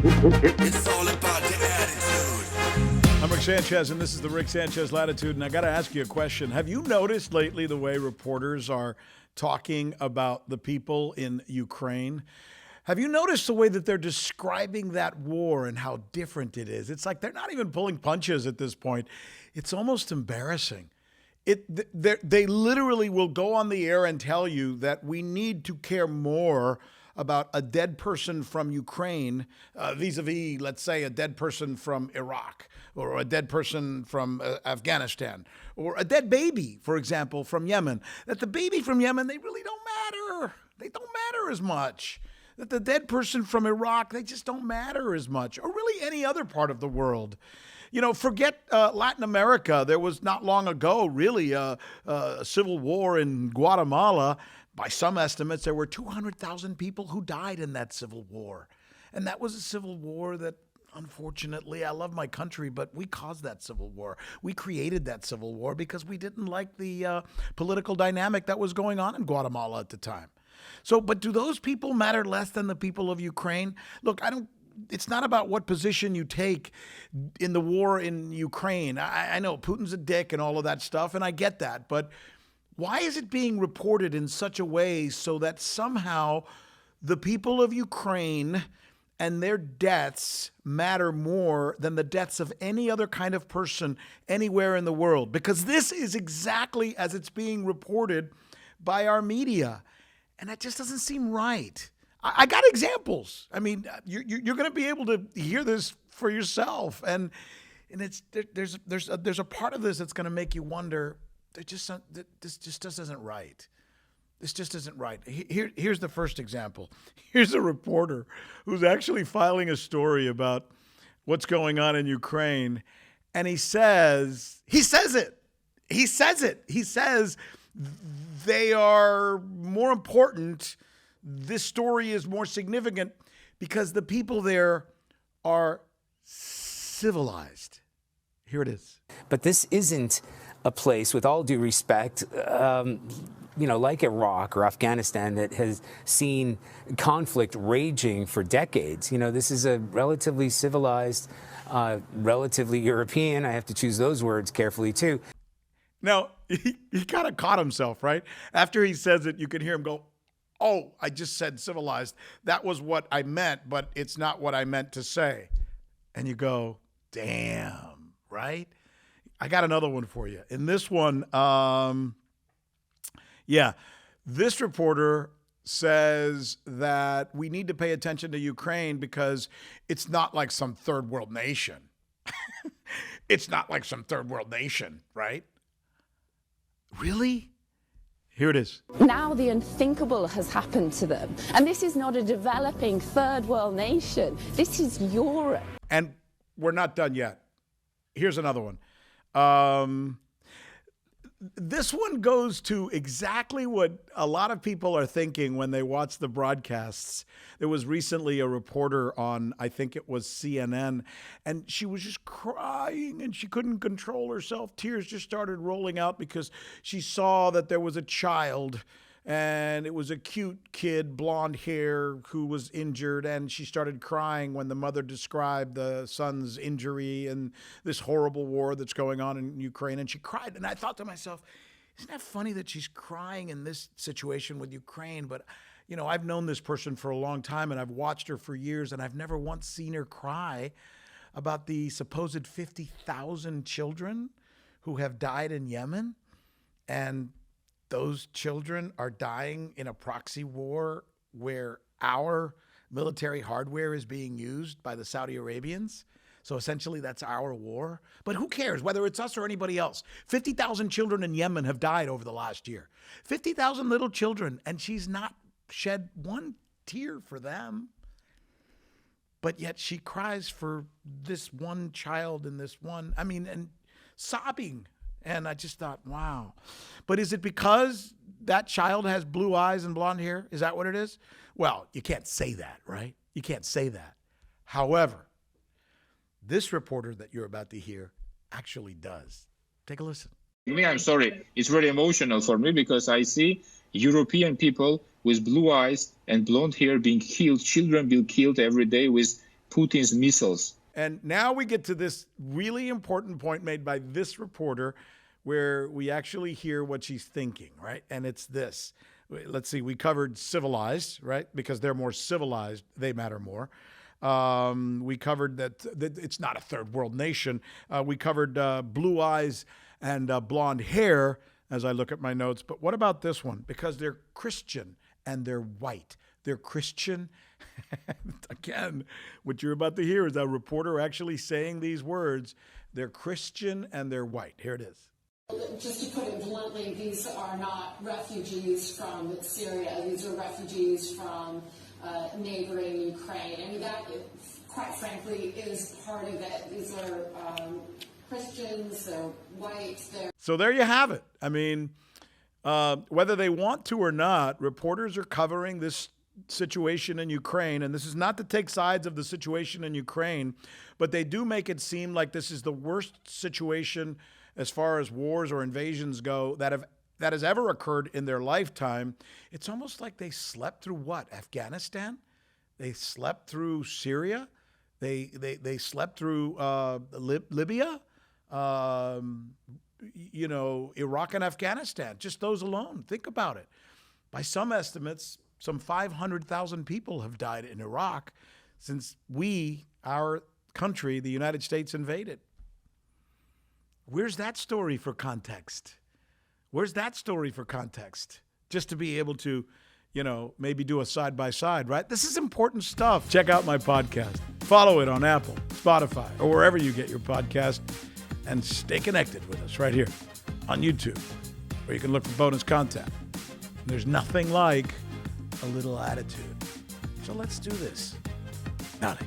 It's all about the attitude. I'm Rick Sanchez, and this is the Rick Sanchez Latitude. And I got to ask you a question. Have you noticed lately the way reporters are talking about the people in Ukraine? Have you noticed the way that they're describing that war and how different it is? It's like they're not even pulling punches at this point. It's almost embarrassing. They literally will go on the air and tell you that we need to care more about a dead person from Ukraine vis-a-vis, let's say, a dead person from Iraq or a dead person from Afghanistan or a dead baby, for example, from Yemen. That the baby from Yemen, they really don't matter. They don't matter as much. That the dead person from Iraq, they just don't matter as much, or really any other part of the world. You know, forget Latin America. There was not long ago, really, a civil war in Guatemala. By some estimates, there were 200,000 people who died in that civil war. And that was a civil war that, unfortunately, I love my country, but we caused that civil war. We created that civil war because we didn't like the political dynamic that was going on in Guatemala at the time. So, but do those people matter less than the people of Ukraine? Look, it's not about what position you take in the war in Ukraine. I know Putin's a dick and all of that stuff, and I get that, but why is it being reported in such a way so that somehow the people of Ukraine and their deaths matter more than the deaths of any other kind of person anywhere in the world? Because this is exactly as it's being reported by our media, and that just doesn't seem right. I got examples. I mean, you're going to be able to hear this for yourself, and there's a part of this that's going to make you wonder. This just isn't right. This just isn't right. Here's the first example. Here's a reporter who's actually filing a story about what's going on in Ukraine, and he says they are more important. This story is more significant because the people there are civilized. Here it is. But this isn't a place, with all due respect, like Iraq or Afghanistan, that has seen conflict raging for decades. This is a relatively civilized, relatively European, I have to choose those words carefully too. Now, he kind of caught himself, right? After he says it, you can hear him go, "Oh, I just said civilized. That was what I meant, but it's not what I meant to say." And you go, damn, right? I got another one for you. In this one, this reporter says that we need to pay attention to Ukraine because it's not like some third world nation. It's not like some third world nation, right? Really? Here it is. Now the unthinkable has happened to them. And this is not a developing third world nation. This is Europe. And we're not done yet. Here's another one. This one goes to exactly what a lot of people are thinking when they watch the broadcasts. There was recently a reporter on, I think it was CNN, and she was just crying and she couldn't control herself. Tears just started rolling out because she saw that there was a child, and it was a cute kid, blonde hair, who was injured, and she started crying when the mother described the son's injury and this horrible war that's going on in Ukraine, and she cried. And I thought to myself, isn't that funny that she's crying in this situation with Ukraine? But, I've known this person for a long time, and I've watched her for years, and I've never once seen her cry about the supposed 50,000 children who have died in Yemen, and those children are dying in a proxy war where our military hardware is being used by the Saudi Arabians. So essentially that's our war. But who cares whether it's us or anybody else? 50,000 children in Yemen have died over the last year. 50,000 little children, and she's not shed one tear for them. But yet she cries for this one child and and sobbing. And I just thought, wow. But is it because that child has blue eyes and blonde hair? Is that what it is? Well, you can't say that, right? You can't say that. However, this reporter that you're about to hear actually does. Take a listen. I'm sorry. It's very emotional for me because I see European people with blue eyes and blonde hair being killed, children being killed every day with Putin's missiles. And now we get to this really important point made by this reporter where we actually hear what she's thinking, right? And it's this. Let's see, we covered civilized, right? Because they're more civilized, they matter more. We covered that it's not a third world nation. We covered blue eyes and blonde hair as I look at my notes. But what about this one? Because they're Christian and they're white. They're Christian. Again, what you're about to hear is a reporter actually saying these words. They're Christian and they're white. Here it is. Just to put it bluntly, these are not refugees from Syria. These are refugees from neighboring Ukraine. I mean, that, quite frankly, is part of it. These are Christians, they're white. So there you have it. I mean, whether they want to or not, reporters are covering this situation in Ukraine. And this is not to take sides of the situation in Ukraine, but they do make it seem like this is the worst situation as far as wars or invasions go that has ever occurred in their lifetime. It's almost like they slept through what? Afghanistan? They slept through Syria? They slept through Libya? Iraq and Afghanistan. Just those alone. Think about it. By some estimates, some 500,000 people have died in Iraq since our country, the United States, invaded. Where's that story for context? Where's that story for context? Just to be able to, maybe do a side-by-side, right? This is important stuff. Check out my podcast. Follow it on Apple, Spotify, or wherever you get your podcast. And stay connected with us right here on YouTube, where you can look for bonus content. There's nothing like a little attitude. So let's do this. Howdy.